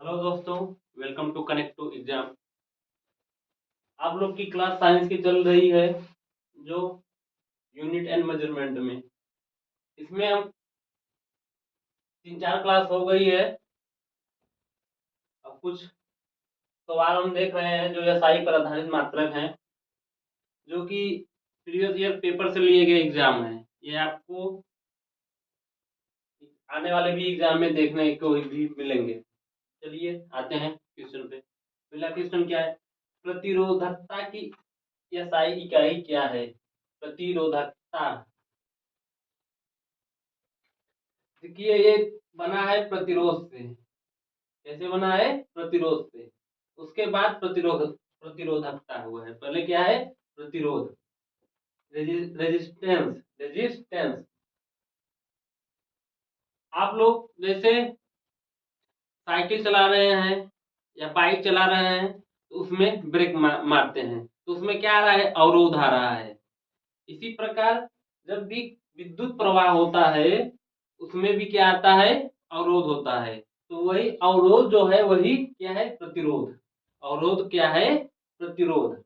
Hello दोस्तों, welcome to Connect to Exam. आप लोग की क्लास साइंस की चल रही है जो यूनिट एंड मेजरमेंट में। इसमें हम 3-4 क्लास हो गई है। अब कुछ सवाल हम देख रहे हैं जो एसआई पर आधारित मात्रक हैं, जो कि प्रीवियस ईयर पेपर से लिए गए एग्जाम हैं। ये आपको आने वाले भी एग्जाम में देखने को भी मिलेंगे। चलिए आते हैं क्वेश्चन पे। पहला क्वेश्चन क्या है? प्रतिरोधकता की एसआई इकाई क्या है? प्रतिरोधकता, देखिए ये बना है प्रतिरोध से। कैसे बना है? प्रतिरोध से। उसके बाद प्रतिरोधकता हुआ है। पहले क्या है? प्रतिरोध, रेजिस्टेंस। रेजिस्टेंस, आप लोग जैसे साइकिल चला रहे हैं या बाइक चला रहे हैं तो उसमें ब्रेक मारते हैं तो उसमें क्या आ रहा है? अवरोध आ रहा है। इसी प्रकार जब भी विद्युत प्रवाह होता है उसमें भी क्या आता है? अवरोध होता है। तो वही अवरोध जो है वही क्या है? प्रतिरोध। अवरोध क्या है? प्रतिरोध।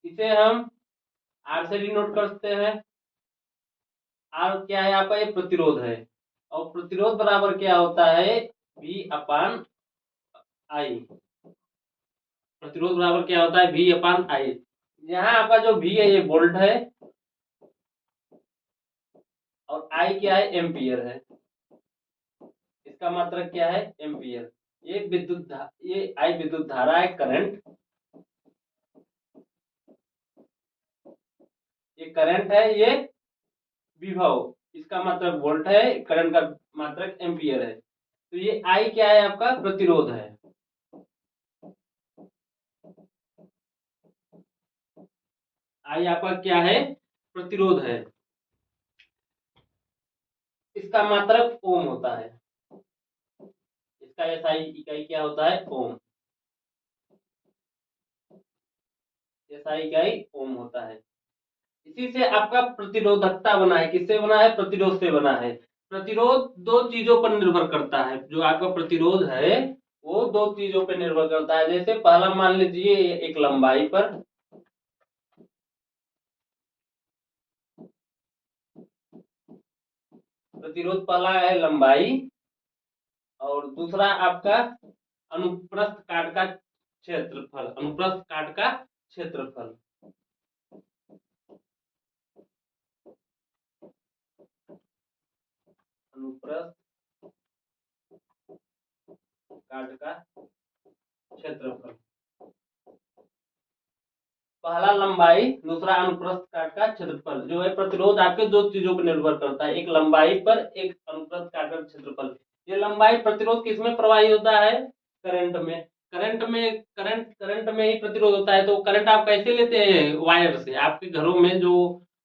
इसे हम आर से डिनोट करते हैं। आर क्या है आपका? ये प्रतिरोध है। और प्रतिरोध बराबर क्या होता है? वी अपान आई। प्रतिरोध बराबर क्या होता है? वी अपान आई। यहाँ आपका जो वी है ये वोल्ट है और आई क्या है? एम्पियर है। इसका मात्रक क्या है? एम्पियर। ये आई विद्युत धारा है, करंट। ये करंट है, ये विभव। इसका मात्रक वोल्ट है, करंट का मात्रक एम्पियर है। तो ये आई क्या है? आपका प्रतिरोध है। आई आपका क्या है? प्रतिरोध है। इसका मात्रक ओम होता है। इसका एसआई इकाई क्या होता है? ओम। एसआई इकाई ओम होता है। इसी से आपका प्रतिरोधकता बना है। किससे बना है? प्रतिरोध से बना है। प्रतिरोध दो चीजों पर निर्भर करता है। जो आपका प्रतिरोध है वो दो चीजों पर निर्भर करता है। जैसे पहला मान लीजिए एक लंबाई पर, प्रतिरोध पहला है लंबाई और दूसरा आपका अनुप्रस्थ काट का क्षेत्रफल। अनुप्रस्थ काट का क्षेत्रफल। अनुप्रस्थ काट का क्षेत्रफल। पहला लंबाई, दूसरा अनुप्रस्थ काट का क्षेत्रफल। जो है प्रतिरोध आपके दो चीजों पर निर्भर करता है, एक लंबाई पर, एक अनुप्रस्थ काट का क्षेत्रफल। ये लंबाई प्रतिरोध किसमें प्रवाही होता है? करंट में। करंट में ही प्रतिरोध होता है। तो करंट आप कैसे लेते हैं? वायर से। आपके घरों में जो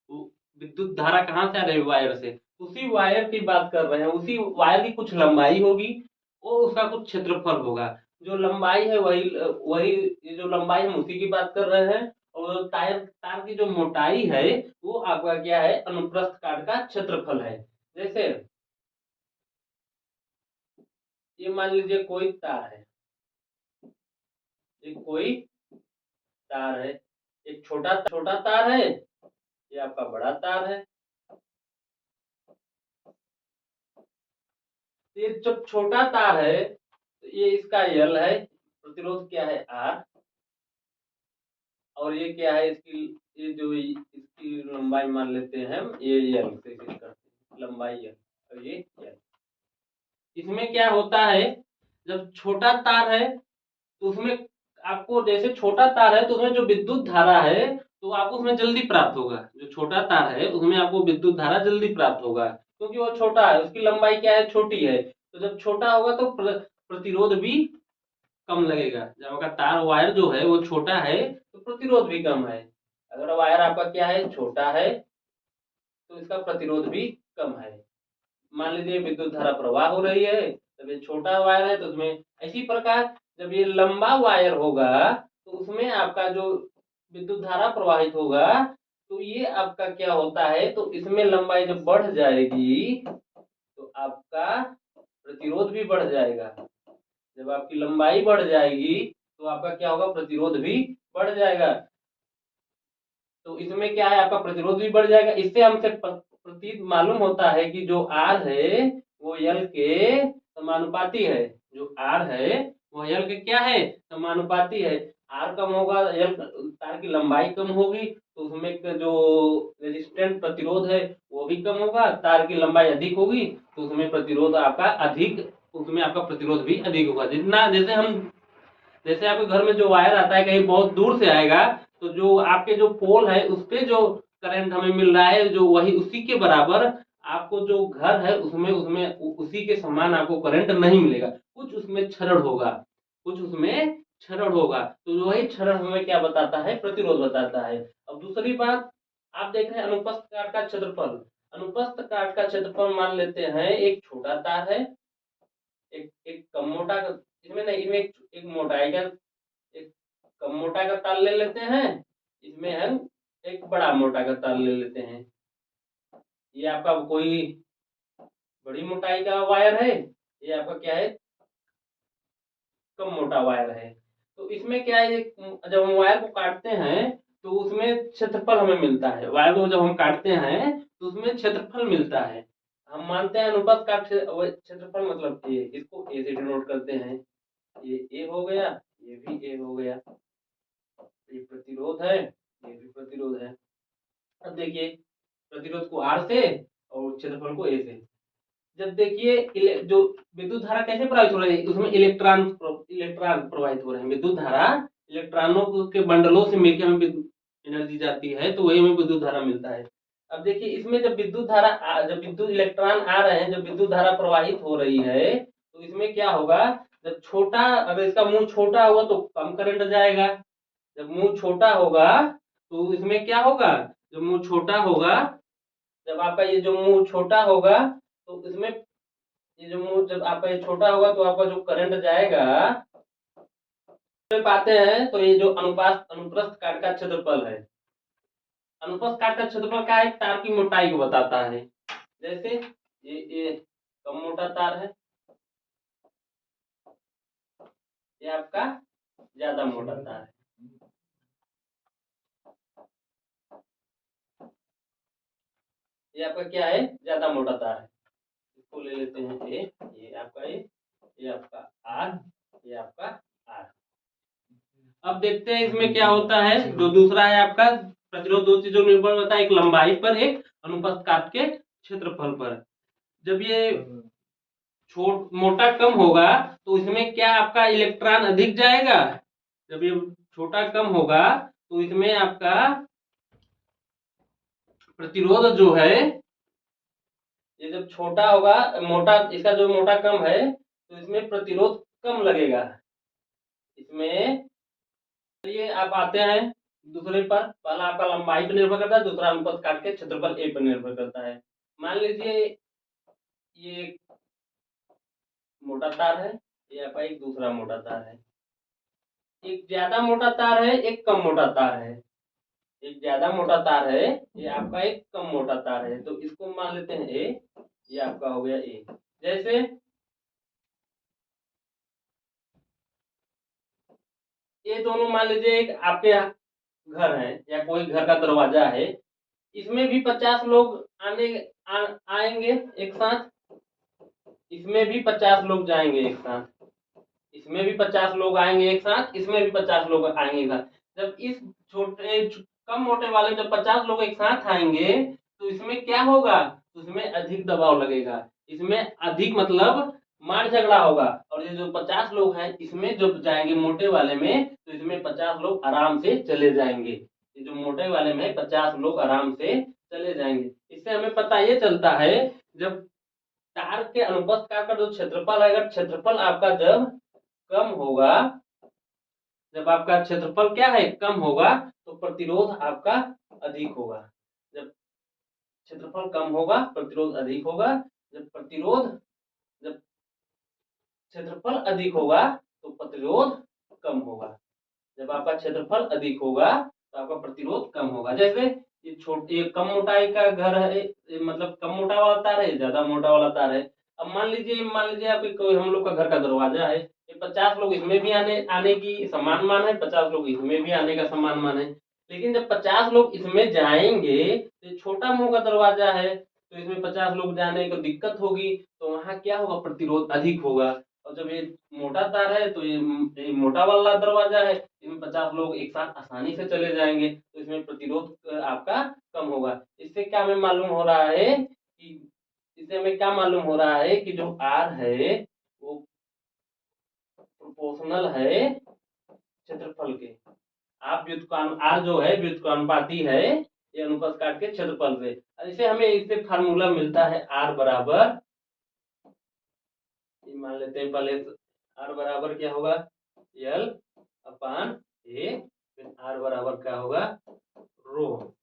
विद्युत धारा कहाँ से आ रही है? वायर से। उसी वायर की बात कर रहे हैं। उसी वायर की कुछ लंबाई होगी और उसका कुछ क्षेत्रफल होगा। जो लंबाई है वही वही ये जो लंबाई हम उसी की बात कर रहे हैं। और तार तार की जो मोटाई है वो आपका क्या है? अनुप्रस्थ काट का क्षेत्रफल है। जैसे ये मान लीजिए कोई तार है। ये कोई तार है। एक छोटा तार है, ये आपका बड़ा तार है। ये जब छोटा तार है तो ये इसका एल है, प्रतिरोध क्या है? आर। और ये क्या है? इसकी ये जो इसकी लंबाई मान लेते हैं हम, ये एल से करते हैं, लंबाई एल और ये एल। इसमें क्या होता है? जब छोटा तार है तो उसमें आपको, जैसे छोटा तार है तो उसमें जो विद्युत धारा है तो आपको उसमें जल्दी प्राप्त होगा। जो छोटा तार है उसमें आपको विद्युत धारा जल्दी प्राप्त होगा क्योंकि वो छोटा है, उसकी लंबाई क्या है? छोटी है। तो जब छोटा होगा तो प्रतिरोध भी कम लगेगा। जब आपका तार वायर जो है वो छोटा है तो प्रतिरोध भी कम है। अगर वायर आपका क्या है? छोटा है तो इसका प्रतिरोध भी कम है। मान लीजिए विद्युत धारा प्रवाह हो रही है, जब ये छोटा वायर है तो उसमें इसी प्रकार जब ये लंबा वायर होगा तो उसमें आपका जो विद्युत धारा प्रवाहित होगा तो ये आपका क्या होता है? तो इसमें लंबाई जब बढ़ जाएगी तो आपका प्रतिरोध भी बढ़ जाएगा। जब आपकी लंबाई बढ़ जाएगी तो आपका क्या होगा, प्रतिरोध भी बढ़ जाएगा। तो इसमें क्या है, आपका प्रतिरोध भी बढ़ जाएगा। इससे हमसे प्रतीत मालूम होता है कि जो आर है वो यल के समानुपाती है। जो आर है वो यल के क्या है, समानुपाती है। आर कम होगा, यल तार की लंबाई कम होगी तो उसमें जो रेजिस्टेंट प्रतिरोध है वो भी कम होगा। तार की लंबाई अधिक होगी तो उसमें प्रतिरोध आपका अधिक, उसमें आपका प्रतिरोध भी अधिक होगा। जितना जैसे आपके घर में जो वायर आता है कहीं बहुत दूर से आएगा तो जो आपके जो पोल है उस पे जो करंट हमें मिल रहा है जो वही उसी के बराबर आपको जो घर है उसमें उसमें उसी के समान आपको करंट नहीं मिलेगा, कुछ उसमें क्षरण होगा, कुछ उसमें क्षरण होगा। तो वही क्षरण हमें क्या बताता है, प्रतिरोध बताता है। अब दूसरी बात, आप देख रहे हैं अनुप्रस्थ काट का क्षेत्रफल। अनुप्रस्थ काट का क्षेत्रफल मान लेते हैं, एक छोटा तार है, एक एक कम मोटा, इसमें नहीं, इसमें एक मोटाई का, एक कम मोटा का तार ले लेते हैं, इसमें हम एक बड़ा मोटा का तार ले लेते हैं। ये आपका कोई बड़ी मोटाई का वायर है, ये आपका क्या है, कम मोटा वायर है। तो इसमें क्या है, जब हम वायर को काटते हैं तो उसमें क्षेत्रफल हमें मिलता है। वायर को जब हम काटते हैं तो उसमें क्षेत्रफल मिलता है। हम मानते हैं अनुपात का क्षेत्रफल मतलब ए, इसको ए से डिनोट करते हैं। ये ए हो गया, ये भी ए हो गया। ये प्रतिरोध है, ये भी प्रतिरोध है। अब देखिए प्रतिरोध को आर से और क्षेत्रफल को ए से। जब देखिए जो विद्युत धारा कैसे प्रवाहित हो रही है, उसमें इलेक्ट्रॉन प्रवाहित हो रहे हैं। विद्युत धारा इलेक्ट्रॉनों के बंडलों से मिलकर हमें एनर्जी जाती है तो वही हमें विद्युत धारा मिलता है। अब देखिए इसमें जब विद्युत धारा जब विद्युत इलेक्ट्रॉन आ रहे हैं, जब विद्युत धारा प्रवाहित हो रही है तो इसमें क्या होगा, जब छोटा, अगर इसका मुंह छोटा होगा तो कम करंट जाएगा। जब मुंह छोटा होगा तो इसमें क्या होगा, जब मुंह छोटा होगा, जब आपका ये जो मुंह छोटा होगा तो इसमें ये जो मुंह जब आपका ये छोटा होगा तो आपका जो करंट जाएगा, पाते हैं तो ये जो अनुपात अनुप्रस्थ काट का क्षेत्रफल है, अनुप्रस्थ काट का क्षेत्रफल क्या है, तार की मोटाई को बताता है। जैसे ये कम मोटा तार है, ये आपका ज्यादा मोटा तार है। ये आपका क्या है, ज्यादा मोटा तार है। इसको ले लेते हैं ए, ये आपका ए, ये आपका आर, ये आपका आर। अब देखते हैं इसमें क्या होता है। जो दूसरा है आपका प्रतिरोध, दो चीजों निर्भर होता है, एक लंबाई पर, एक अनुप्रस्थ काट के क्षेत्रफल पर। जब ये मोटा कम होगा तो इसमें क्या आपका इलेक्ट्रॉन अधिक जाएगा। जब ये छोटा कम होगा तो इसमें आपका प्रतिरोध जो है, ये जब छोटा होगा, मोटा, इसका जो मोटा कम है तो इसमें प्रतिरोध कम लगेगा। इसमें चलिए आप आते हैं दूसरे पर। पहला आपका लंबाई पर निर्भर करता है, दूसरा अनुपात काट के क्षेत्रफल ए पर निर्भर करता है। मान लीजिए ये मोटा तार है, ये आपका एक दूसरा मोटा तार है। एक ज्यादा मोटा तार है, एक कम मोटा तार है। एक ज्यादा मोटा तार है, ये आपका एक कम मोटा तार है। तो इसको मान लेते हैं ए, ये आपका हो गया ए। जैसे ये दोनों मान लीजिए एक आपके घर है या कोई घर का दरवाजा है, इसमें भी 50 लोग आएंगे एक साथ, इसमें भी 50 लोग जाएंगे एक साथ, इसमें भी 50 लोग आएंगे एक साथ, इसमें भी 50 लोग आएंगे एक साथ। जब इस कम मोटे वाले जब 50 लोग एक साथ आएंगे तो इसमें क्या होगा, उसमें अधिक दबाव लगेगा। इसमें अधिक मतलब मार झगड़ा होगा। और ये जो 50 लोग हैं इसमें जब जाएंगे मोटे वाले में तो इसमें 50 लोग आराम से चले जाएंगे। ये जो मोटे वाले में 50 लोग आराम से चले जाएंगे। इससे हमें पता ये चलता है, जब तार के अनुप्रस्थ काट का जो क्षेत्रफल है, अगर क्षेत्रफल आपका जब कम होगा, जब आपका क्षेत्रफल क्या है, कम होगा, तो प्रतिरोध आपका अधिक होगा। जब क्षेत्रफल कम होगा प्रतिरोध अधिक होगा। जब क्षेत्रफल अधिक होगा तो प्रतिरोध कम होगा। जब आपका क्षेत्रफल अधिक होगा तो आपका प्रतिरोध कम होगा। जैसे ये कम मोटाई का घर है, मतलब कम मोटा वाला तार है, ज्यादा मोटा वाला तार है। अब मान लीजिए आपके कोई हम लोग का घर का दरवाजा है, ये 50 लोग इसमें भी आने आने की समान मान है, 50 लोग इसमें भी आने का समान मान है। लेकिन जब 50 लोग इसमें जाएंगे तो ये छोटा मुंह का दरवाजा है, तो इसमें 50 लोग जाने को दिक्कत होगी, तो वहां क्या होगा, प्रतिरोध अधिक होगा। और जब ये मोटा तार है तो ये मोटा वाला दरवाजा है, इसमें 50 लोग एक साथ आसानी से चले जाएंगे, तो इसमें प्रतिरोध आपका कम होगा। इससे क्या हमें मालूम हो रहा है कि इससे हमें क्या मालूम हो रहा है कि जो आर है वो प्रोपोर्शनल है क्षेत्रफल के। आप व्युत्क्रम आर जो है व्युत्क्रमानुपाती है ये अनुपात काट के क्षेत्रफल से। इसे हमें इससे फार्मूला मिलता है आर बराबर, मान लेते हैं पहले आर बराबर क्या होगा, एल अपान ए, आर बराबर क्या होगा, rho,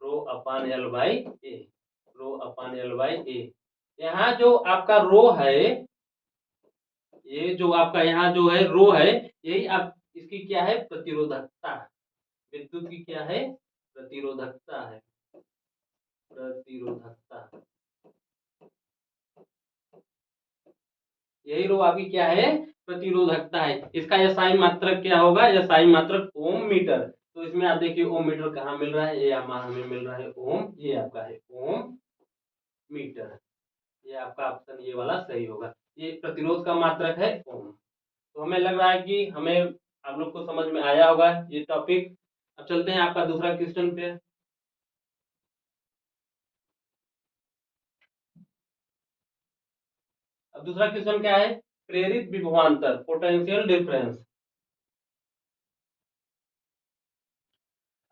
rho upon L by A, rho upon L by A. यहाँ जो आपका रो है, ये जो आपका यहाँ जो है रो है, यही आप इसकी क्या है, प्रतिरोधकता, विद्युत की क्या है, प्रतिरोधकता है, प्रतिरोधकता। यही रो आपकी क्या है, प्रतिरोधकता है। इसका एसआई मात्रक क्या होगा, एसआई मात्रक ओम मीटर। तो इसमें आप देखिए ओम मीटर कहाँ मिल रहा है, ये हमें मिल रहा है ओम, ये आपका है ओम मीटर। ये आपका ऑप्शन ये वाला सही होगा, ये प्रतिरोध का मात्रक है ओम। तो हमें लग रहा है कि हमें आप लोग को समझ में आया होगा ये टॉपिक। अब चलते हैं आपका दूसरा क्वेश्चन पे। अब दूसरा क्वेश्चन क्या है, प्रेरित विभवांतर, पोटेंशियल डिफरेंस।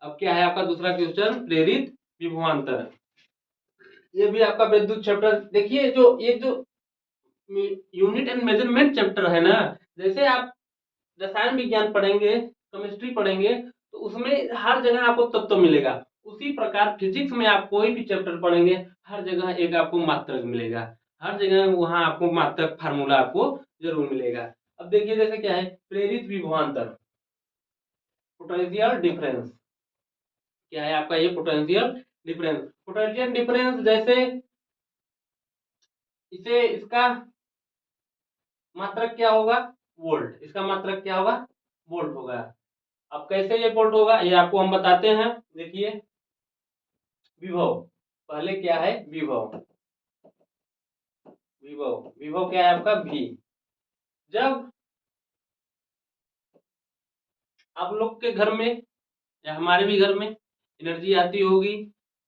अब क्या है आपका दूसरा क्वेश्चन, प्रेरित विभवांतर। ये भी आपका विद्युत चैप्टर, देखिए जो ये जो यूनिट एंड मेजरमेंट चैप्टर है ना, जैसे आप रसायन विज्ञान पढ़ेंगे, केमिस्ट्री पढ़ेंगे, तो उसमें हर जगह आपको तत्व मिलेगा। उसी प्रकार फिजिक्स में आप कोई भी चैप्टर पढ़ेंगे, हर जगह एक आपको मात्रक मिलेगा, हर जगह वहां आपको मात्रक फार्मूला आपको जरूर मिलेगा। अब देखिए जैसे क्या है, प्रेरित विभवांतर, पोटेंशियल डिफरेंस। क्या है आपका ये पोटेंशियल डिफरेंस, पोटेंशियल डिफरेंस जैसे इसे इसका मात्रक क्या होगा, वोल्ट, इसका मात्रक क्या होगा, वोल्ट होगा। अब कैसे ये वोल्ट होगा ये आपको हम बताते हैं। देखिए विभव, पहले क्या है विभव, विभव विभव क्या है आपका V। जब आप लोग के घर में या हमारे भी घर में एनर्जी आती होगी,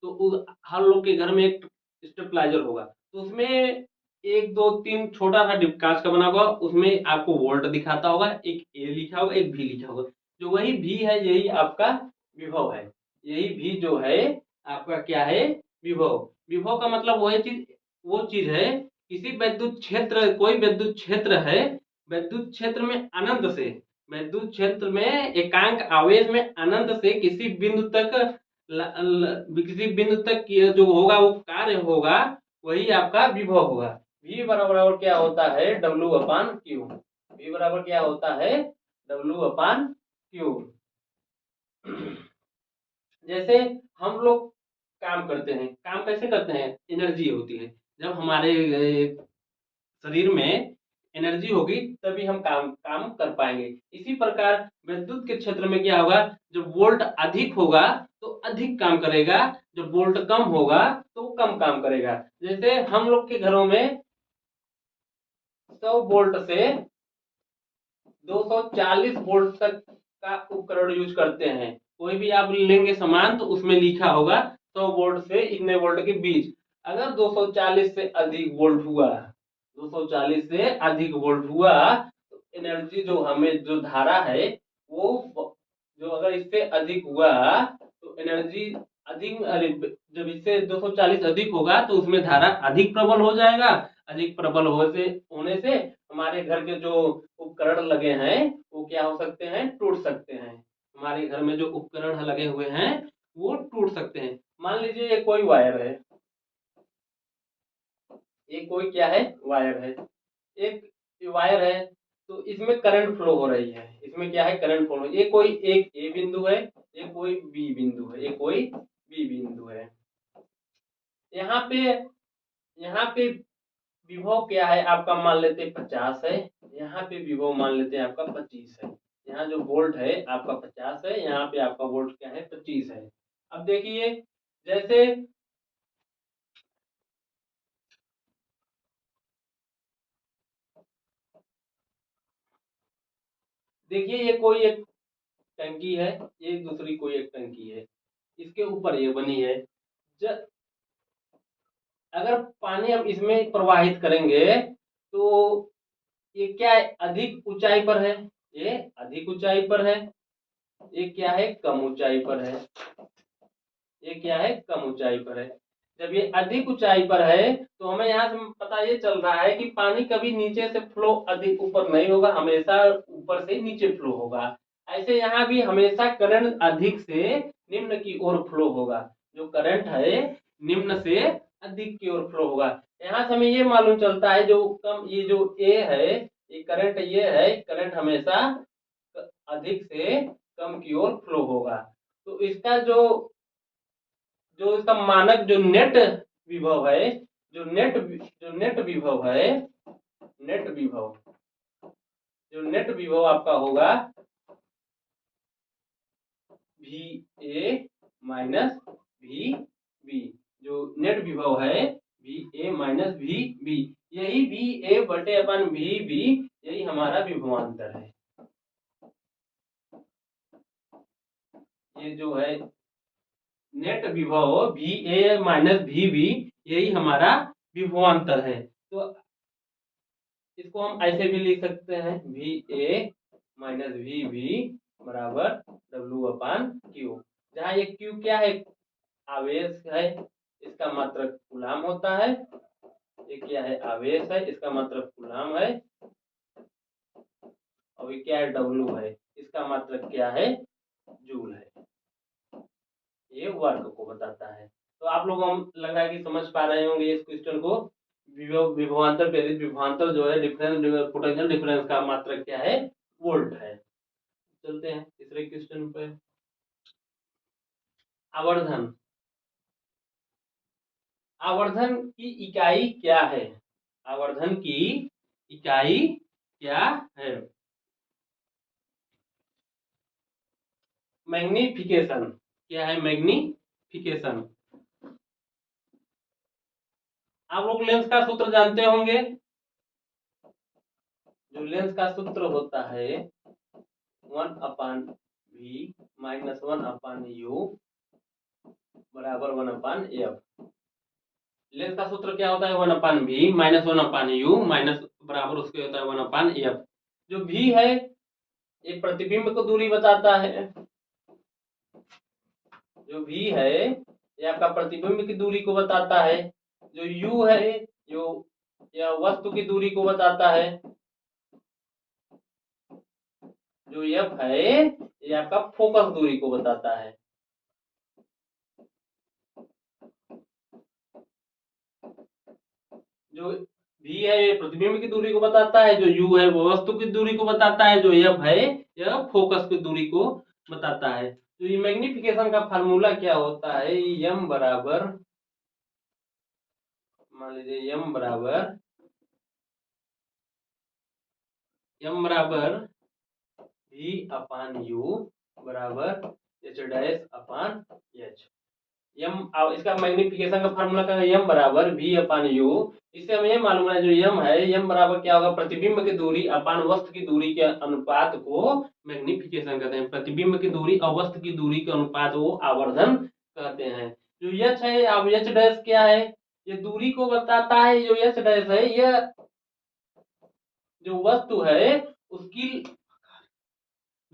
तो हर लोग के घर में एक स्टेबलाइजर होगा, तो उसमें एक दो तीन छोटा सा डिप कांच का बना होगा, उसमें आपको वोल्ट दिखाता होगा, एक ए लिखा होगा, एक भी लिखा होगा। जो वही भी है यही आपका विभव है, यही भी जो है आपका क्या है, विभव। विभव का मतलब वही चीज, वो चीज है, किसी विद्युत क्षेत्र, कोई विद्युत क्षेत्र है, विद्युत क्षेत्र में अनंत से, विद्युत क्षेत्र में एकांक आवेश में अनंत से किसी बिंदु तक किसी बिंदु तक जो होगा वो कार्य होगा, वही आपका विभव होगा। V बराबर क्या होता है, W अपान Q। V बराबर क्या होता है, W अपान Q। जैसे हम लोग काम करते हैं, काम कैसे करते हैं, एनर्जी होती है, जब हमारे शरीर में एनर्जी होगी तभी हम काम काम कर पाएंगे। इसी प्रकार विद्युत के क्षेत्र में क्या होगा, जब वोल्ट अधिक होगा तो अधिक काम करेगा, जब वोल्ट कम होगा तो कम काम करेगा। जैसे हम लोग के घरों में 100 वोल्ट से 240 वोल्ट तक का उपकरण यूज करते हैं। कोई भी आप लेंगे सामान तो उसमें लिखा होगा 100 वोल्ट से इतने वोल्ट के बीच। अगर 240 से अधिक वोल्ट हुआ, 240 से अधिक वोल्ट हुआ, तो एनर्जी जो हमें जो धारा है वो जो अगर इससे अधिक हुआ तो एनर्जी अधिक, अरे जब इससे 240 अधिक होगा तो उसमें धारा अधिक प्रबल हो जाएगा। अधिक प्रबल होने से हमारे घर के जो उपकरण लगे हैं वो क्या हो सकते हैं, टूट सकते हैं। हमारे घर में जो उपकरण लगे हुए हैं वो टूट सकते हैं। मान लीजिए ये कोई वायर है, ये कोई क्या है, वायर है, एक वायर है, तो इसमें करंट फ्लो हो रही है, इसमें क्या है, करंट फ्लो। ये कोई एक ए बिंदु है, ये कोई बी बिंदु है, ये कोई बी बिंदु है। यहाँ पे विभव क्या है आपका, मान लेते हैं 50 है, यहाँ पे विभव मान लेते हैं आपका 25 है। यहाँ जो वोल्ट है आपका 50 है, यहाँ पे आपका वोल्ट क्या है 25 है। अब देखिए जैसे देखिए ये कोई एक टंकी है, ये दूसरी कोई एक टंकी है, इसके ऊपर ये बनी है। जब अगर पानी हम इसमें प्रवाहित करेंगे तो ये क्या है, अधिक ऊंचाई पर है, ये अधिक ऊंचाई पर है, ये क्या है कम ऊंचाई पर है, ये क्या है कम ऊंचाई पर है। जब ये अधिक ऊंचाई पर है तो हमें यहाँ से पता ये चल रहा है कि पानी कभी नीचे से फ्लो अधिक ऊपर नहीं होगा, हमेशा ऊपर से नीचे फ्लो होगा। ऐसे यहाँ भी हमेशा करंट अधिक से निम्न की ओर फ्लो होगा, जो करंट है निम्न से अधिक की ओर फ्लो होगा। यहाँ से हमें ये मालूम चलता है जो कम, ये जो ए है ये करंट, ये है करंट हमेशा अधिक से कम की ओर फ्लो होगा। तो इसका जो जो इसका मानक जो नेट विभव है, जो नेट विभव है, नेट विभव जो नेट विभव आपका होगा V A minus V B, जो नेट विभव है V A minus V B, यही वी ए बटे अपन वी बी, यही हमारा विभवांतर है। ये जो है नेट विभव V A minus V B, यही हमारा विभवांतर है। तो इसको हम ऐसे भी लिख सकते हैं V A minus V B बराबर डब्ल्यू अपान क्यू, जहाँ ये क्यू क्या है आवेश है, इसका मात्रक कूलाम होता है, ये क्या है आवेश है, इसका मात्रक कूलाम है, और ये क्या है डब्ल्यू है, इसका मात्रक क्या है जूल है, ये वर्क को बताता है। तो आप लोग हम लग रहा है कि समझ पा रहे होंगे इस क्वेश्चन को। विभवांतर प्रेरित विभवांतर जो है डिफरेंस पोटेंशियल डिफरेंस का मात्रक क्या है वोल्ट है। चलते हैं तीसरे क्वेश्चन पे। आवर्धन, आवर्धन की इकाई क्या है, आवर्धन की इकाई क्या है। मैग्निफिकेशन, क्या है मैग्निफिकेशन। आप लोग लेंस का सूत्र जानते होंगे, जो लेंस का सूत्र होता है 1/v माइनस 1/u बराबर 1/f। लेंस का सूत्र क्या होता है 1/v माइनस 1/u माइनस बराबर उसके होता है 1/f। जो v है ये प्रतिबिंब को दूरी बताता है, जो v है ये आपका प्रतिबिंब की दूरी को बताता है। जो u है जो यह वस्तु की दूरी को बताता है। जो f है ये आपका फोकस दूरी को बताता है। जो v है ये प्रतिबिंब की दूरी को बताता है, जो u है वो वस्तु की दूरी को बताता है, जो f है यह फोकस की दूरी को बताता है। तो ये मैग्निफिकेशन का फार्मूला क्या होता है, m बराबर, मान लीजिए m बराबर v अपान u बराबर h डैश अपान h। यम, इसका मैग्निफिकेशन का फार्मूला का यम बराबर v अपान u। इससे हमें ये मालूम है जो यम है, यम बराबर क्या होगा प्रतिबिंब की दूरी अपान वस्तु की दूरी के अनुपात को मैग्निफिकेशन कहते हैं। प्रतिबिंब की दूरी और वस्तु की दूरी के अनुपात को आवर्धन कहते हैं। जो h है, अब h डैश क्या है, ये दूरी को बताता है। जो h डैश है यह जो वस्तु है उसकी,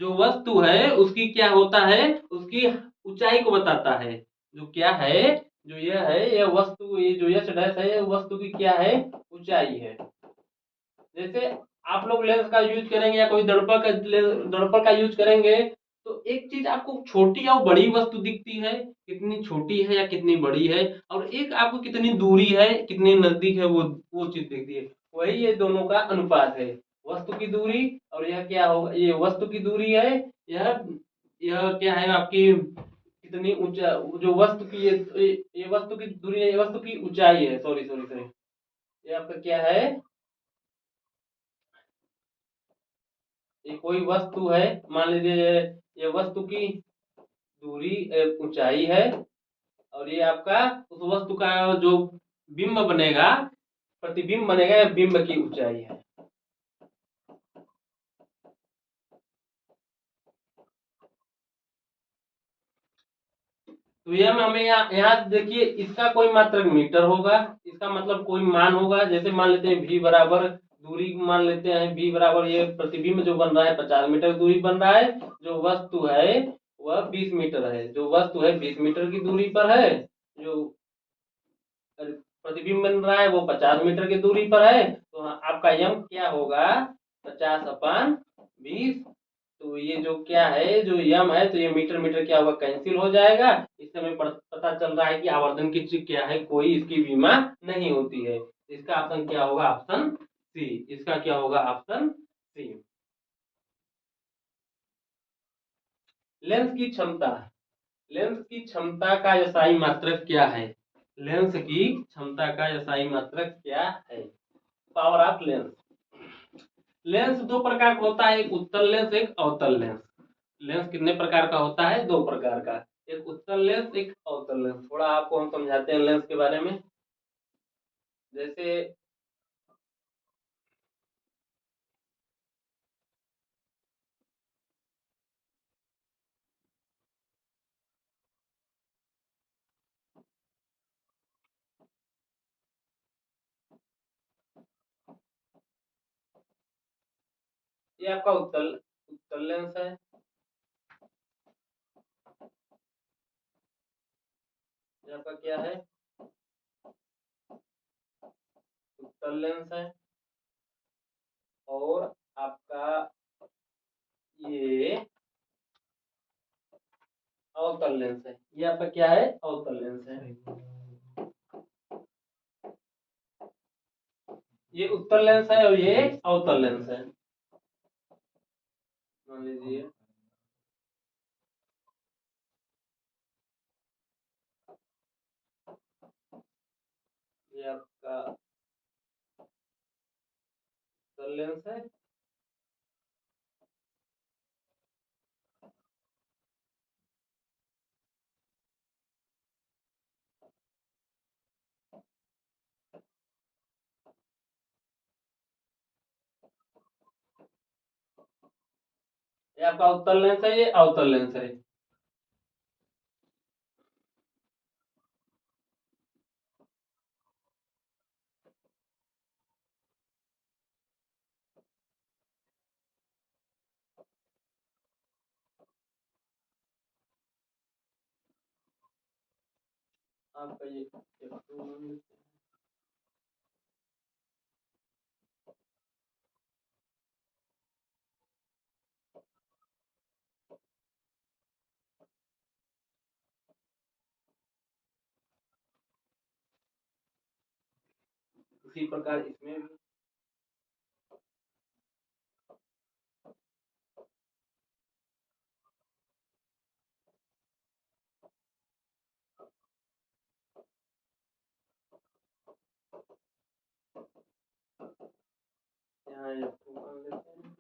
जो वस्तु है उसकी क्या होता है, उसकी ऊंचाई को बताता है। जो क्या है, जो यह है यह वस्तु, ये जो यश डैश है वस्तु की क्या है ऊंचाई है। जैसे आप लोग लेंस का यूज करेंगे या कोई दर्पण का यूज करेंगे तो एक चीज आपको छोटी और बड़ी वस्तु दिखती है, कितनी छोटी है या कितनी बड़ी है, और एक आपको कितनी दूरी है कितनी नजदीक है वो चीज दिखती है। वही ये दोनों का अनुपात है, वस्तु की दूरी, और यह क्या होगा, ये वस्तु की दूरी है, यह क्या है आपकी कितनी ऊंचा, जो वस्तु की ये वस्तु की दूरी है, ये वस्तु की ऊंचाई है, सॉरी सॉरी सॉरी, ये आपका क्या है, ये कोई वस्तु है, मान लीजिए ये वस्तु की दूरी ऊंचाई है, और ये आपका उस वस्तु का जो बिंब बनेगा, प्रतिबिंब बनेगा, या बिंब की ऊंचाई है। तो ये हमें यहाँ देखिए, इसका कोई मात्रक मीटर होगा, इसका मतलब कोई मान होगा। जैसे मान लेते हैं v बराबर, दूरी मान लेते हैं v बराबर, ये प्रतिबिंब जो बन रहा है 50 मीटर दूरी बन रहा है, जो वस्तु है वह 20 मीटर है, जो वस्तु है 20 मीटर की दूरी पर है, जो प्रतिबिंब बन रहा है वो 50 मीटर की दूरी पर है। तो आपका यम क्या होगा, 50/20। तो ये जो क्या है, जो यम है, तो ये मीटर मीटर क्या होगा, कैंसिल हो जाएगा। इससे हमें पता चल रहा है कि आवर्धन की चीज क्या है, कोई इसकी बीमा नहीं होती है। इसका ऑप्शन क्या होगा, ऑप्शन सी। इसका क्या होगा, ऑप्शन सी। लेंस की क्षमता, लेंस की क्षमता का एसआई मात्रक क्या है, लेंस की क्षमता का एसआई मात्रक क्या है। Power of lens. लेंस दो प्रकार का होता है, एक उत्तल लेंस, एक अवतल लेंस। लेंस कितने प्रकार का होता है, दो प्रकार का, एक उत्तल लेंस, एक अवतल लेंस। थोड़ा आपको हम समझाते हैं लेंस के बारे में। जैसे ये आपका उत्तल उत्तल लेंस है, ये आपका क्या है, उत्तल लेंस है। और आपका ये अवतल लेंस है, ये आपका क्या है, अवतल लेंस है। ये उत्तल लेंस है और ये अवतल लेंस है। मान लीजिए ये आपका उत्तल लेंस है, ये आपका उत्तल लेंस है, ये अवतल लेंस है। आपका ये F2 मान लेते हैं। इसी प्रकार इसमें भी यहाँ F2 मान लेते हैं।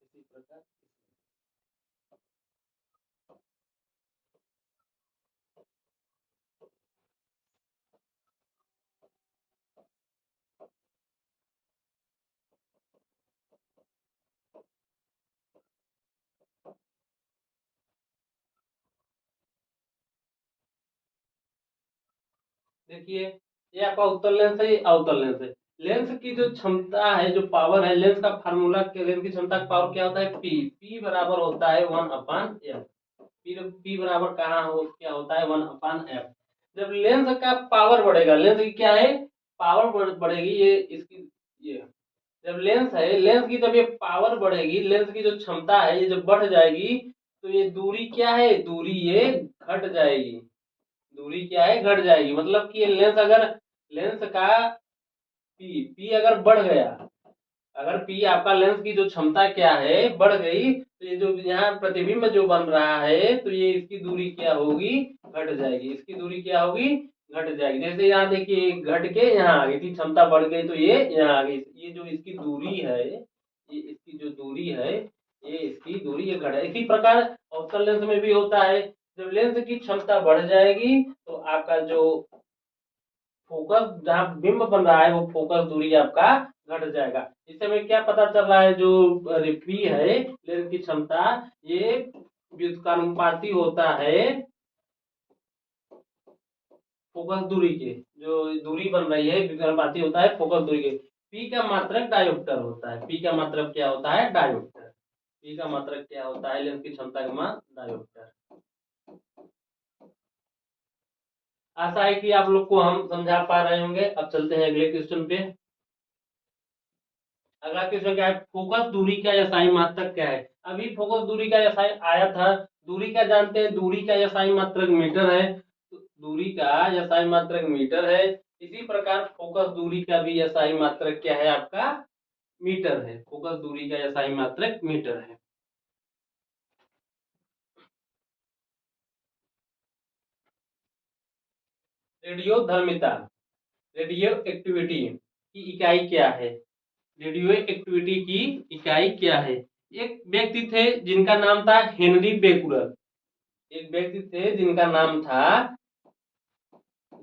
इसी प्रकार देखिए, ये आपका उत्तल लेंस है, ये अवतल लेंस है। लेंस की जो क्षमता है, जो पावर है, लेंस का फार्मूला, लेंस की क्षमता का पावर क्या होता है, पी। पी बराबर होता है 1/f। पी बराबर कहाँ हो, क्या होता है, 1/f। जब लेंस का पावर बढ़ेगा, लेंस की क्या है, पावर बढ़ेगी, ये इसकी, ये जब लेंस है, लेंस की जब ये पावर बढ़ेगी, लेंस की जो क्षमता है ये जब बढ़ जाएगी, तो ये दूरी क्या है, दूरी ये घट जाएगी। दूरी क्या है, घट जाएगी। मतलब कि ये लेंस अगर, लेंस का पी अगर बढ़ गया, अगर पी आपका लेंस की जो क्षमता क्या है बढ़ गई, तो ये जो यहाँ प्रतिबिंब जो बन रहा है, तो ये इसकी दूरी क्या होगी, घट जाएगी। इसकी दूरी क्या होगी, घट जाएगी। जैसे यहाँ देखिए घट के यहाँ आ गई थी, क्षमता बढ़ गई तो ये यहाँ आ गई। ये जो इसकी दूरी है, ये इसकी जो दूरी है, ये इसकी दूरी ये घट है। इसी प्रकार अवतल लेंस में भी होता है। जब लेंस की क्षमता बढ़ जाएगी तो आपका जो फोकस जहाँ बिंब बन रहा है वो फोकस दूरी आपका घट जाएगा। इससे हमें क्या पता चल रहा है, जो पी है लेंस की क्षमता, ये व्युत्क्रमानुपाती होता है फोकस दूरी के। जो दूरी बन रही है व्युत्क्रमानुपाती होता है फोकस दूरी के। पी का मात्रक डायोप्टर होता है। पी का मात्रक क्या होता है? डायोप्टर। पी का मात्रक क्या होता है लेंस की क्षमता का मान? डायोप्टर। आशा है कि आप लोग को हम समझा पा रहे होंगे। अब चलते हैं अगले क्वेश्चन पे। अगला क्वेश्चन क्या है? फोकस दूरी का एसआई मात्रक क्या है? अभी फोकस दूरी का एसआई आया था। दूरी का जानते हैं, दूरी का एसआई मात्रक मीटर है। तो दूरी का एसआई मात्रक मीटर है। इसी प्रकार फोकस दूरी का भी एसआई मात्रक क्या है आपका? मीटर है। फोकस दूरी का एसआई मात्रक मीटर है। रेडियो धर्मिता, रेडियो एक्टिविटी की इकाई क्या है? रेडियो एक्टिविटी की इकाई क्या है? एक व्यक्ति थे जिनका नाम था हेनरी बेकुलर। एक व्यक्ति थे जिनका नाम था,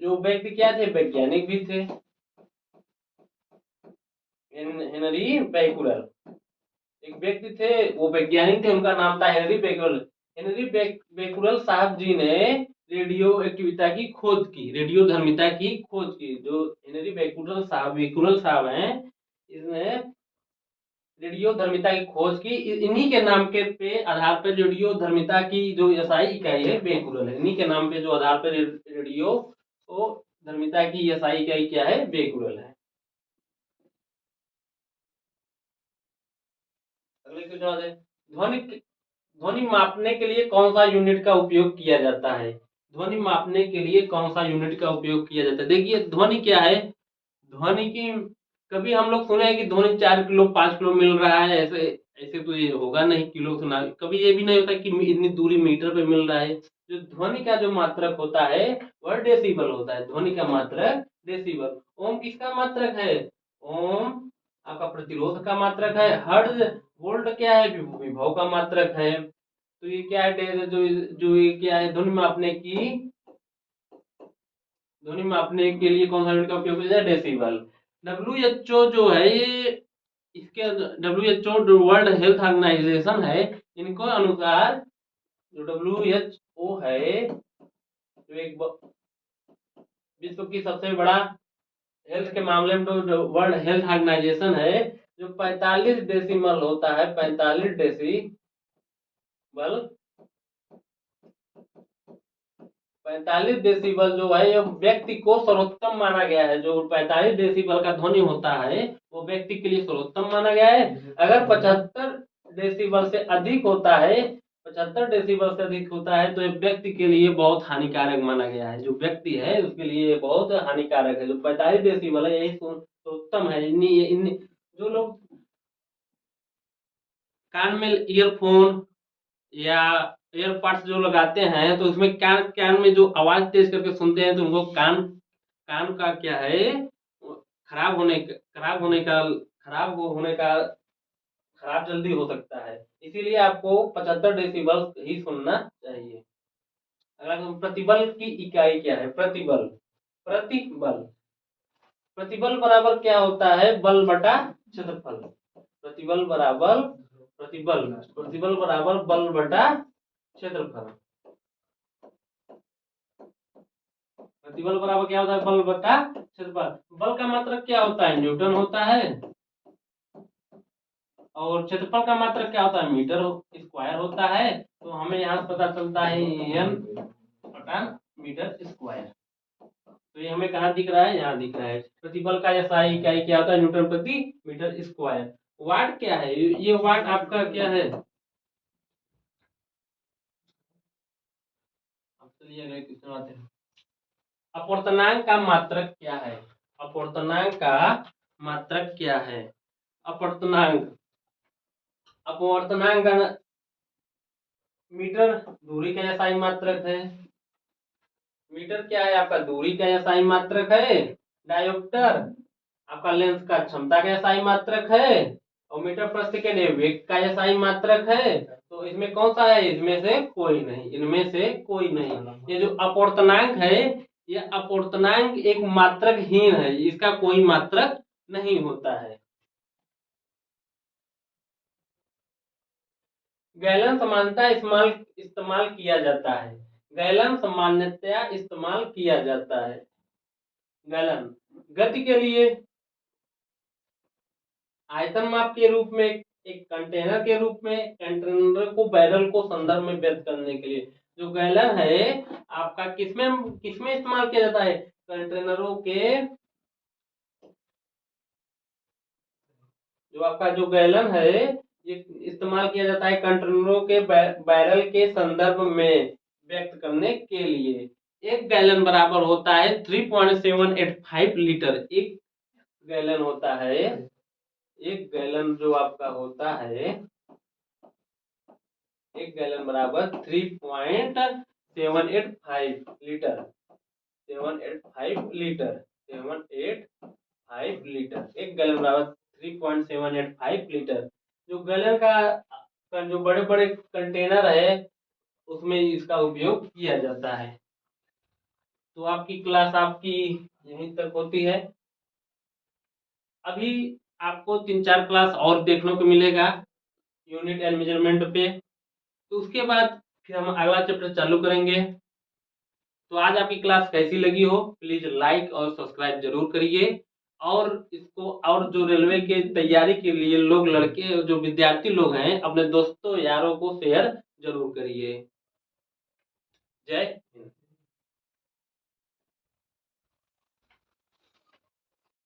जो व्यक्ति क्या थे? वैज्ञानिक भी थे। हेनरी बेकुलर एक व्यक्ति थे, वो वैज्ञानिक थे, उनका नाम था हेनरी बेकुलर। हेनरी बेकुलर साहब जी ने रेडियो एक्टिविता की खोज की, रेडियो धर्मिता की खोज की। जो हेनरी बेकुलर साहब हैं, इसने रेडियो धर्मिता की खोज की। इन्हीं के नाम के पे आधार पर रेडियो धर्मिता की जो एसआई इकाई है बेकुलर है। इन्हीं के नाम पे जो आधार पर रेडियो तो धर्मिता की एसआई इकाई क्या है? बेकुलर है। अगले क्वेश्चन है, ध्वनि ध्वनि मापने के लिए कौन सा यूनिट का उपयोग किया जाता है? ध्वनि मापने के लिए कौन सा यूनिट का उपयोग किया जाता है? देखिए ध्वनि क्या है, ध्वनि की कभी हम लोग सुने हैं कि ध्वनि 4 किलो 5 किलो मिल रहा है, ऐसे ऐसे तो ये होगा नहीं। किलो सुना, कभी ये भी नहीं होता कि इतनी दूरी मीटर पे मिल रहा है। जो ध्वनि का जो मात्रक होता है वह डेसिबल होता है। ध्वनि का मात्रक डेसिबल। ओम किसका मात्रक है? ओम आपका प्रतिरोध का मात्रक है। हर्ट्ज वोल्ट क्या है? विभव का मात्रक है। तो ये क्या है? जो जो ये क्या है? ध्वनि मापने के लिए कौन सा यूनिट का उपयोग किया जाए? डेसिबल। डब्ल्यू जो है ये, इसके WHO वर्ल्ड हेल्थ ऑर्गेनाइजेशन है, इनको अनुसार जो WHO है, जो एक विश्व की सबसे बड़ा हेल्थ के मामले में जो वर्ल्ड हेल्थ ऑर्गेनाइजेशन है, जो 45 डेसिमल होता है, 45 डेसिबल, 45 डेसिबल जो है ये व्यक्ति को सर्वोत्तम माना गया है। जो 45 डेसिबल का ध्वनि होता है वो व्यक्ति के लिए सर्वोत्तम माना गया है। अगर 75 डेसिबल से अधिक होता है, 75 डेसिबल से अधिक होता है तो ये व्यक्ति के लिए बहुत हानिकारक माना गया है। जो व्यक्ति है उसके लिए बहुत हानिकारक है। जो 45 डेसिबल है यही सर्वोत्तम है। जो लोग कान में ईयरफोन या एयरपॉड्स जो लगाते हैं तो उसमें कान कान में जो आवाज तेज करके सुनते हैं तो उनको कान कान का क्या है? खराब होने का खराब जल्दी हो सकता है। इसीलिए आपको 75 डेसिबल ही सुनना चाहिए। अगर प्रतिबल की इकाई क्या है? प्रतिबल, प्रतिबल, प्रतिबल बराबर क्या होता है? बल बटा क्षेत्रफल। प्रतिबल बराबर प्रतिबल बराबर बल बटा क्षेत्रफल। प्रतिबल बराबर क्या होता है? बल बटा क्षेत्रफल। बल का मात्रक क्या होता है? न्यूटन होता है। और क्षेत्रफल का मात्रक क्या होता है? मीटर स्क्वायर होता है। तो हमें यहाँ पता चलता है एन बटा मीटर स्क्वायर। तो ये हमें कहाँ दिख रहा है? यहाँ दिख रहा है। प्रतिबल का एसआई इकाई क्या होता है? न्यूटन प्रति मीटर स्क्वायर। वाट क्या है? ये वाट आपका क्या है? चलिए अगले क्वेश्चन आते हैं। अपवर्तनांक का मात्रक क्या है? अपवर्तनांक का मात्रक क्या है? अपवर्तनांक अपवर्तनांक का मीटर दूरी का एसआई मात्रक है। मीटर क्या है आपका, दूरी का SI मात्रक है। डायोप्टर आपका लेंस का क्षमता का SI मात्रक है। और मीटर पर सेकेंड ये वेग का SI मात्रक है। तो इसमें कौन सा है, इसमें से कोई नहीं, इनमें से कोई नहीं। ये जो अपवर्तनांक है, ये अपवर्तनांक एक मात्रक हीन है, इसका कोई मात्रक नहीं होता है। गैलन सामान्यतः इस्तेमाल किया जाता है। गैलन सामान्यतया इस्तेमाल किया जाता है। गैलन गति के लिए, आयतन माप के रूप में, एक कंटेनर के रूप में, कंटेनर को बैरल को संदर्भ में व्यक्त करने के लिए। जो गैलन है आपका किसमें किसमें इस्तेमाल किया जाता है, कंटेनरों के, जो आपका जो गैलन है ये इस्तेमाल किया जाता है कंटेनरों के बैरल के संदर्भ में व्यक्त करने के लिए। एक गैलन बराबर होता है 3.785 लीटर। एक गैलन होता है, एक गैलन जो आपका होता है, एक गैलन बराबर 3.785 लीटर। 785 लीटर, एक गैलन बराबर 3.785 लीटर। जो गैलन का जो बड़े बड़े कंटेनर है उसमें इसका उपयोग किया जाता है। तो आपकी क्लास आपकी यहीं तक होती है। अभी आपको 3-4 क्लास और देखने को मिलेगा यूनिट एंड मेजरमेंट पे। तो उसके बाद फिर हम अगला चैप्टर चालू करेंगे। तो आज आपकी क्लास कैसी लगी हो, प्लीज लाइक और सब्सक्राइब जरूर करिए। और इसको, और जो रेलवे के तैयारी के लिए लोग, लड़के जो विद्यार्थी लोग हैं, अपने दोस्तों यारों को शेयर जरूर करिए। जय हिंद।